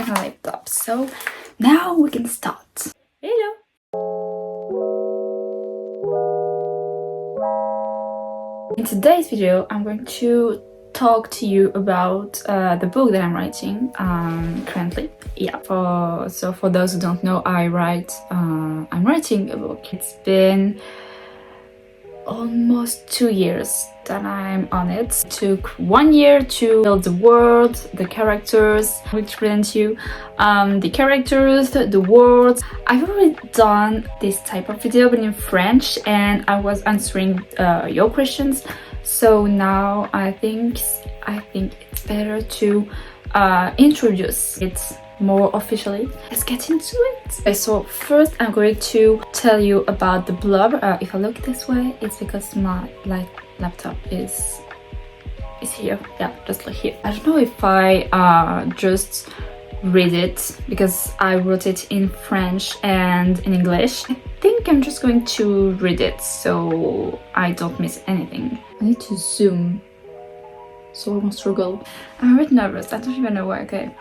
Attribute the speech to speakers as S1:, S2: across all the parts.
S1: have my laptop, so now we can start. Hello! In today's video, I'm going to talk to you about the book that I'm writing currently. Yeah, for those who don't know, I'm writing a book. It's been almost 2 years that I'm on it. It took 1 year to build the world, the characters, which present you the characters, the words. I've already done this type of video but in French, and I was answering your questions. So now I think it's better to introduce it more officially. Let's get into it. Okay, so first I'm going to tell you about the Blob. If I look this way, it's because my laptop is here. Yeah, just like here. I don't know if I just read it because I wrote it in French and in English. I think I'm just going to read it so I don't miss anything. I need to zoom, so I won't struggle. I'm a bit nervous. I don't even know why. Okay.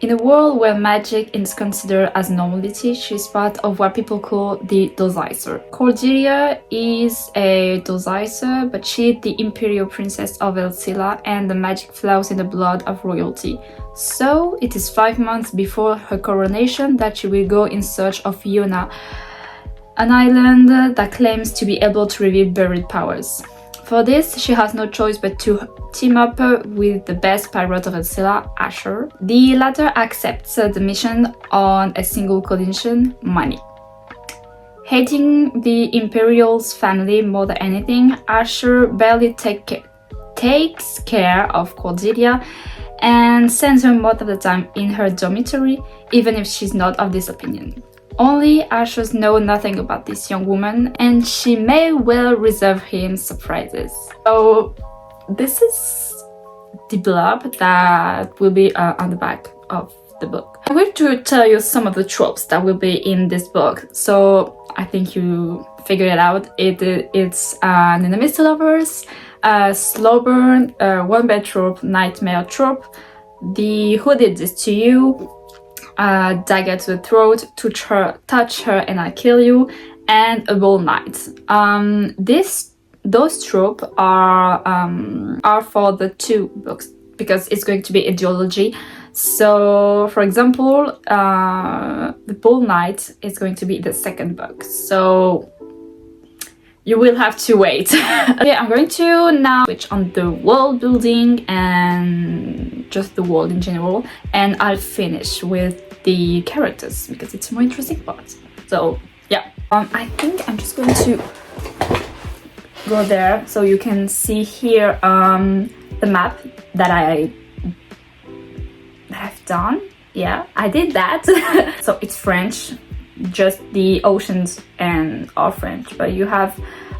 S1: In a world where magic is considered as normality, she's part of what people call the Dosizer. Cordelia is a Dosizer, but she's the imperial princess of Elsila, and the magic flows in the blood of royalty. So it is 5 months before her coronation that she will go in search of Iona, an island that claims to be able to reveal buried powers. For this, she has no choice but to team up with the best pirate of Elsila, Asher. The latter accepts the mission on a single condition: money. Hating the Imperial's family more than anything, Asher barely takes care of Cordelia and sends her most of the time in her dormitory, even if she's not of this opinion. Only Asher knows nothing about this young woman, and she may well reserve him surprises. So this is the Blob that will be on the back of the book. I'm going to tell you some of the tropes that will be in this book, so I think you figured it out. It's an enemies to lovers, slow burn, one bed trope, nightmare trope, the who did this to you, dagger to the throat, touch her and I kill you, and a bold night. Those tropes are for the 2 books because it's going to be a duology. So, for example, the bold night is going to be the 2nd book. So you will have to wait. Okay, I'm going to now switch on the world building and just the world in general, and I'll finish with the characters because it's a more interesting part. So yeah, I think I'm just going to go there so you can see here the map that I've done. Yeah, I did that. So it's French, just the oceans and are French, but you have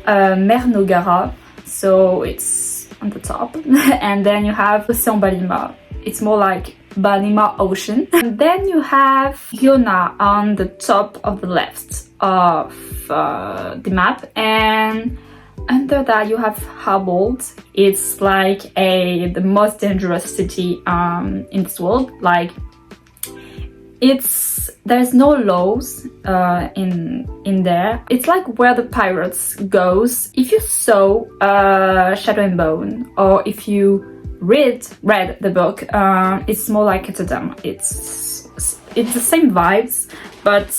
S1: Mer Nogara, so it's on the top, and then you have Océan Balima. It's more like Balima Ocean. And then you have Iona on the top of the left of the map, and under that you have Habold. It's like the most dangerous city in this world. Like, there's no laws in there. It's like where the pirates goes. If you saw Shadow and Bone, or if you read the book, it's more like Rotterdam. It's the same vibes, but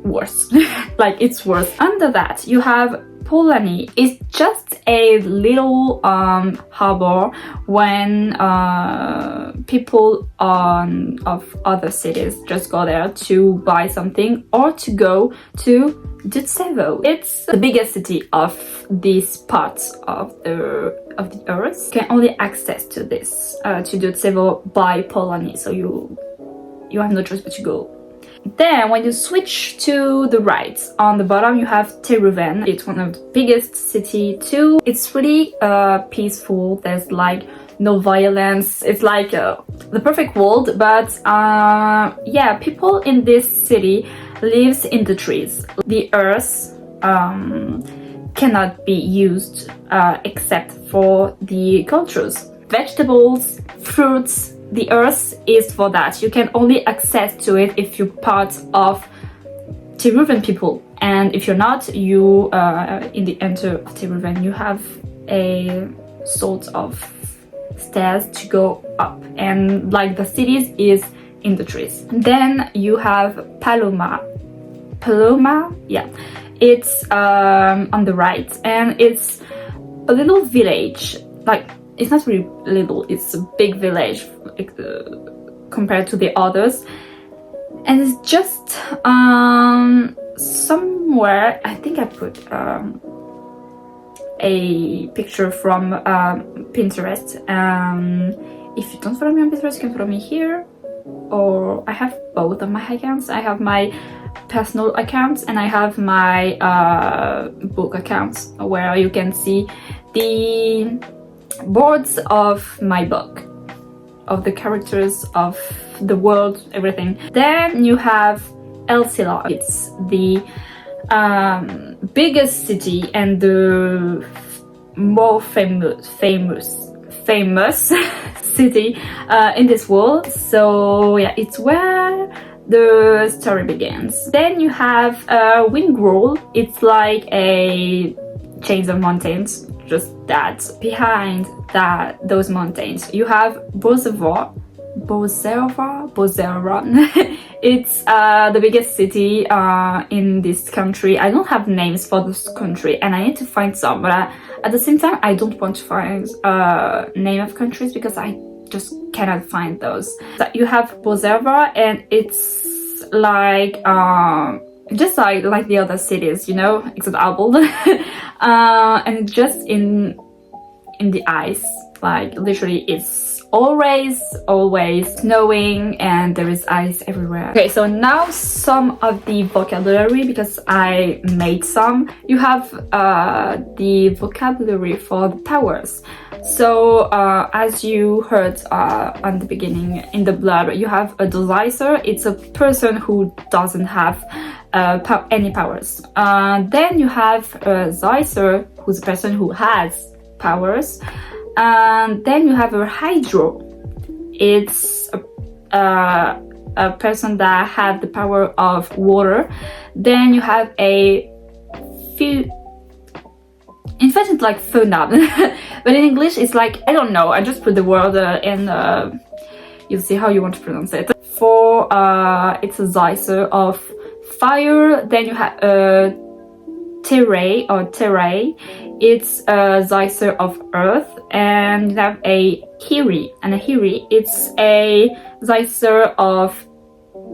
S1: worse. Like, it's worse. Under that you have Polani. Is just a little harbor when people of other cities just go there to buy something or to go to Dutsevo. It's the biggest city of this part of the earth. You can only access to this to Dutsevo by Polani, so you have no choice but to go. Then when you switch to the right, on the bottom you have Teruven. It's one of the biggest city too. It's really peaceful. There's like no violence. It's like the perfect world, but yeah, people in this city lives in the trees. The earth cannot be used except for the cultures. Vegetables, fruits, the Earth is for that. You can only access to it if you're part of Tiruvan people, and if you're not, you in the enter of Tiruvan, you have a sort of stairs to go up, and like the cities is in the trees. Then you have Paloma, yeah, it's on the right, and it's a little village. Like, it's not really little, it's a big village compared to the others, and it's just somewhere. I think I put a picture from Pinterest. If you don't follow me on Pinterest, you can follow me here, or I have both of my accounts. I have my personal accounts and I have my book accounts, where you can see the boards of my book, of the characters, of the world, everything. Then you have Elsila. It's the biggest city and the more famous city in this world. So yeah, it's where the story begins. Then you have Wingroll. It's like a chains of mountains. Just that behind those mountains you have Bozera. It's the biggest city in this country. I don't have names for this country and I need to find some, but at the same time I don't want to find name of countries because I just cannot find those. So you have Bozera, and it's like just like the other cities, you know, except Arbol. And it's just in the ice. Like literally it's always snowing and there is ice everywhere. Okay, so now some of the vocabulary, because I made some. You have the vocabulary for the towers. So as you heard on the beginning in the Blob, you have a devicer. It's a person who doesn't have any powers. Then you have a Zeiser, who's a person who has powers. And then you have a Hydro. It's a person that has the power of water. Then you have a in fact it's like Phonab, but in English it's like, I don't know, I just put the word and you'll see how you want to pronounce it. For it's a Zeiser of fire. Then you have a Terray or Terray. It's a Zeiser of earth. And you have a Hiri, and a Hiri, it's a Zeiser of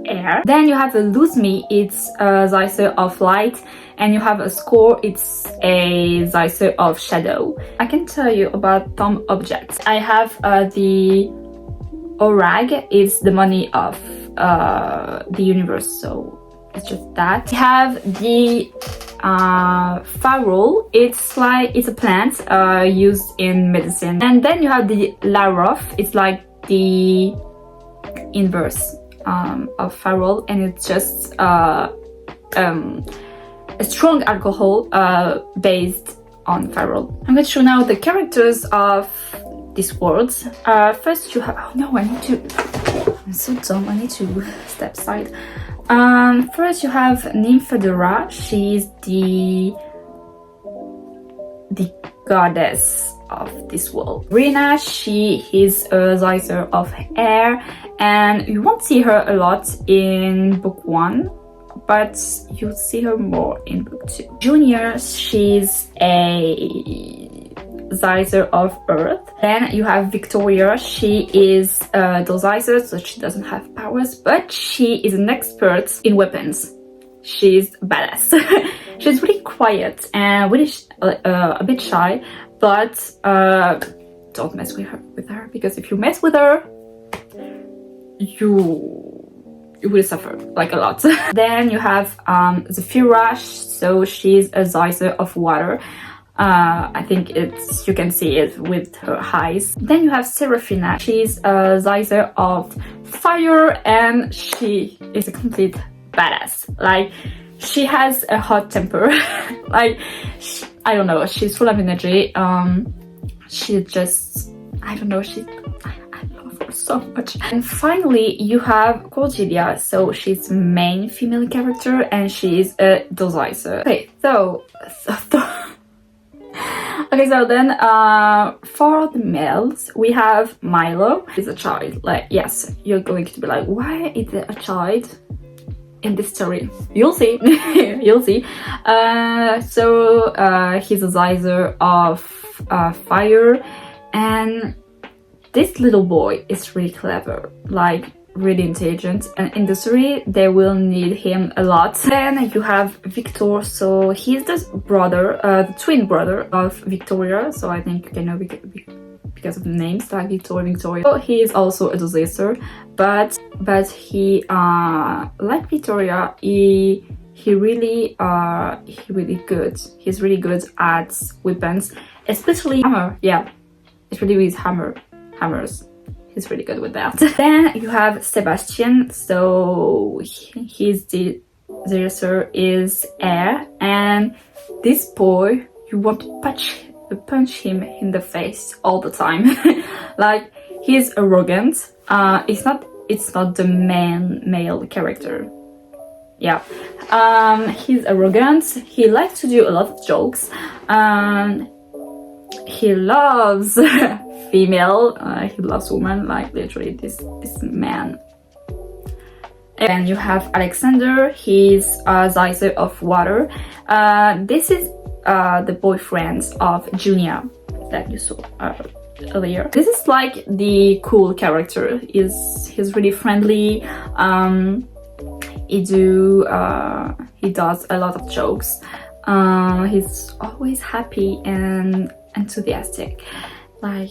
S1: air. Then you have a Luzmi, it's a Zeiser of light. And you have a Score, it's a Zeiser of shadow. I can tell you about some objects. I have the Orag, it's the money of the universe, so it's just that. We have the Farol. It's a plant used in medicine. And then you have the Larof. It's like the inverse of Farol, and it's just a strong alcohol based on Farol. I'm going to show now the characters of these words. First you have, oh no, I'm so dumb, I need to step aside. First you have Nymphadora. She's the goddess of this world. Rina, she is a Zeiser of air, and you won't see her a lot in book 1, but you'll see her more in book 2. Junior, she's a Zeiser of earth. Then you have Victoria. She is the Zeiser, so she doesn't have powers, but she is an expert in weapons. She's badass. She's really quiet and really a bit shy, but don't mess with her, because if you mess with her, you will suffer like a lot. Then you have Zephyra, so she's a Zeiser of water. I think you can see it with her eyes. Then you have Seraphina. She's a Zeiser of fire, and she is a complete badass. Like, she has a hot temper. Like, I don't know, she's full of energy. She just, I don't know, I love her so much. And finally, you have Cordelia. So she's the main female character, and she is a dosizer. Okay, so okay, so then for the males, we have Milo. He's a child. Like, yes, you're going to be like, why is there a child in this story? You'll see. You'll see. So he's a dosizer of fire, and this little boy is really clever, like really intelligent, and in the story they will need him a lot. Then you have Victor. So he's the brother, the twin brother of Victoria, so I think you can know because of the names, like Victoria. So he is also a dosizer, but he like Victoria, he really good. He's really good at weapons, especially hammer. Yeah, especially with hammers. He's really good with that. Then you have Sebastian. So his dresser is air, and this boy, you want to punch him in the face all the time. Like, he's arrogant. It's not the male character. Yeah, he's arrogant. He likes to do a lot of jokes. He loves female. He loves women. Like, literally, this man. And you have Alexander. He's a dosizer of water. This is the boyfriend of Junia that you saw earlier. This is like the cool character. He's really friendly. He does a lot of jokes. He's always happy and enthusiastic. Like,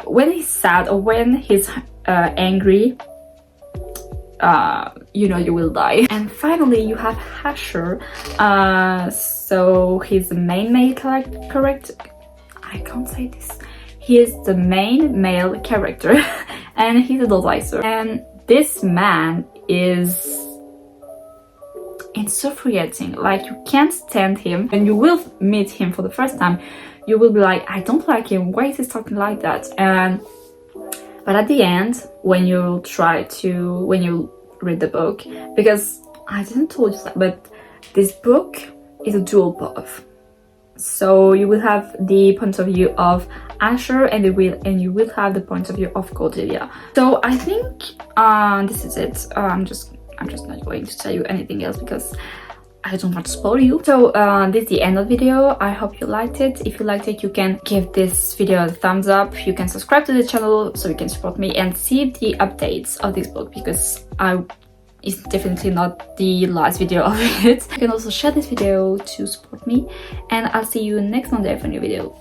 S1: when he's sad or when he's angry, you will die. And finally, you have Asher. So he's the main male character. I can't say this. He is the main male character, and he's a dosizer. And this man is infuriating. Like, you can't stand him. When you will meet him for the first time, you will be like, I don't like him. Why is he talking like that? But at the end, when you read the book, because I didn't tell you that, but this book is a dual book. So you will have the point of view of Asher, and you will have the point of view of Cordelia. So I think this is it. I'm just not going to tell you anything else because I don't want to spoil you. So this is the end of the video. I hope you liked it. If you liked it, you can give this video a thumbs up. You can subscribe to the channel so you can support me and see the updates of this book, because it's definitely not the last video of it. You can also share this video to support me, and I'll see you next Monday for a new video.